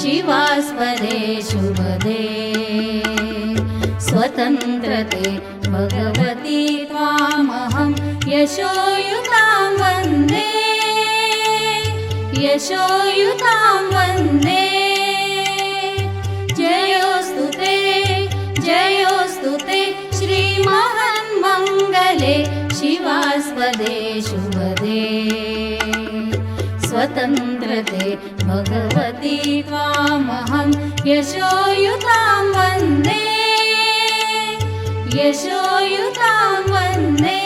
शिवास्पदे शुभदे स्वतन्त्रते भगवती त्वामहं यशोयुतां वन्दे यशोयुतां वन्दे जयोस्तु ते श्रीमहान्मङ्गले शिवास्पदे शुभदे स्वतन्त्रते भगवती त्वामहं यशोयुतां वन्दे यशोयुतां वन्दे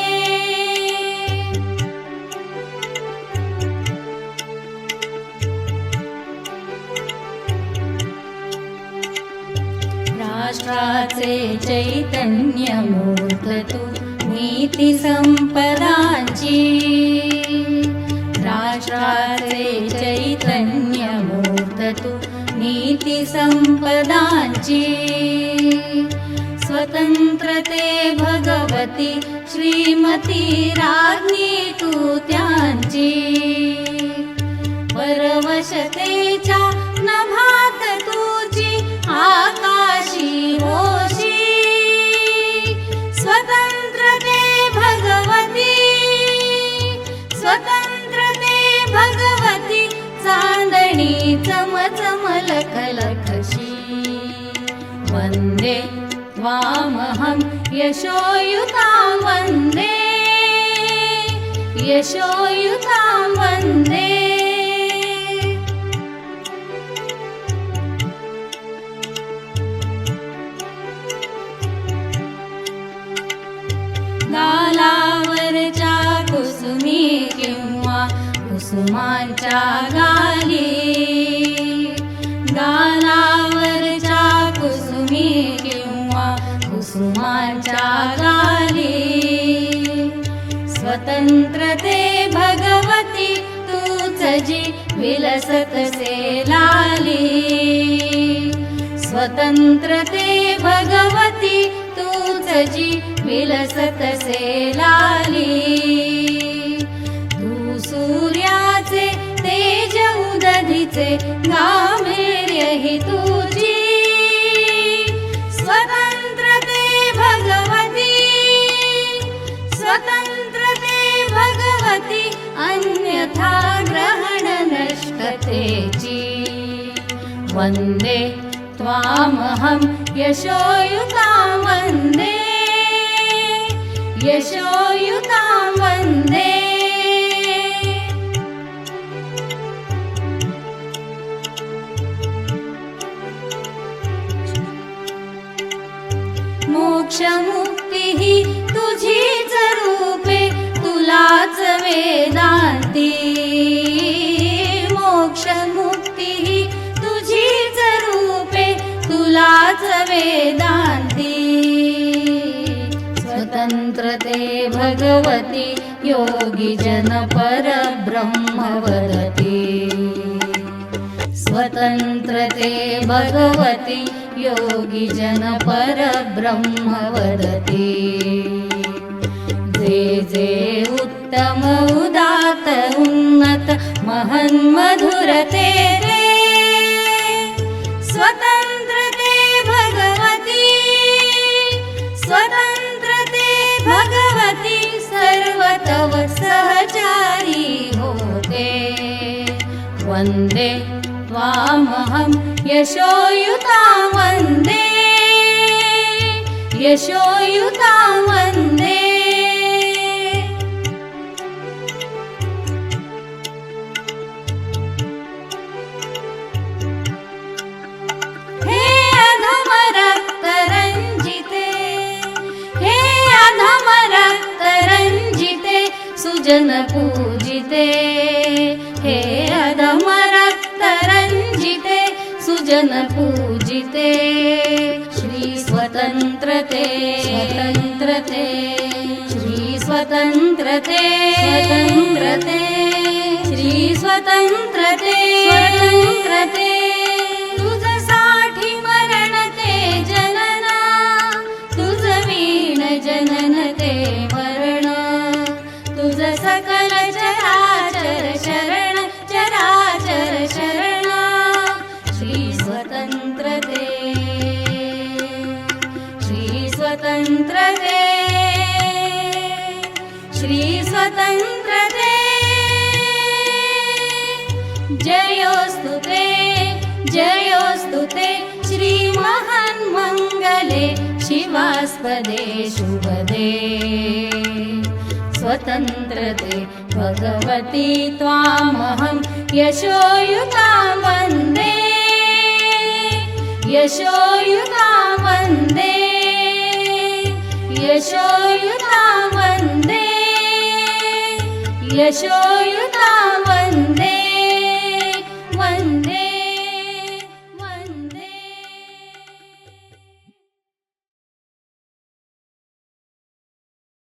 राष्ट्राचे चैतन्यमूर्त तू नीतिसंपदांची राष्ट्राचे चैतन्यमूर्त तू नीतिसंपदांची स्वतंत्रते भगवती श्रीमती राज्ञी तू त्यांची परवशतेच्या नभात तुझी आकाशी होशी स्वतंत्रते भगवती स्वतंत्रते भगवती चांदणी चमचम लखलखशी वन्दे त्वामहं यशोयुतां वन्दे यशोयुतां वन्दे गालावरच्या कुसुमी किंवा कुसुमांच्या गाली गालावरच्या कुसुमी किंवा कुसुमांच्या गाली स्वतंत्रते भगवती तूच जी विलसतसे लाली स्वतंत्रते भगवती तूच जी विलसतसे लाली तू सूर्याचे तेज उदधीचे गांभीर्य ही तुझी स्वतंत्रते भगवती स्वतंत्रते भगवती अन्यथा ग्रहण नष्टतेची वन्दे त्वामहं यशोयुतां वन्दे यशोयुतां वन्दे मोक्षमुक्तिः तुझीच रूपे तुलाच वेदांती मोक्षमुक्तिः तुझीच रूपे तुलाच वेदांती स्वतंत्रते भगवती योगी जन परब्रह्म वदति स्वतंत्रते भगवती योगी जन परब्रह्म वदति जे जे उत्तम उदात उन्नत महन्मधुरते रे स्वतंत्रते भगवती स्वतंत्रते भगवती सर्व तव सहचारी होते वन्दे त्वामहं यशोयुतां वन्दे यशोयुतां वन्दे हे अधम रक्तरंजिते हे अधम रक्तरंजिते सुजन पूजिते हे अधम रक्तरंजिते सुजन पूजिते श्री स्वतंत्रते स्वतंत्रते श्री स्वतंत्रते स्वतंत्रते श्री स्वतंत्रते स्वतंत्रते तुझसाठी मरणते जनना तुझ वीण जननते मरण तुझ सकल चराचर शरण चराचर शरण श्री स्वतन्त्रते श्री स्वतन्त्रते जयोस्तु ते श्री महान्मङ्गले शिवास्पदे शुभदे स्वतन्त्रते भगवती त्वामहं यशोयुतां वन्दे यशोयुतां वन्दे यशोयुतां वन्दे यशोयुतां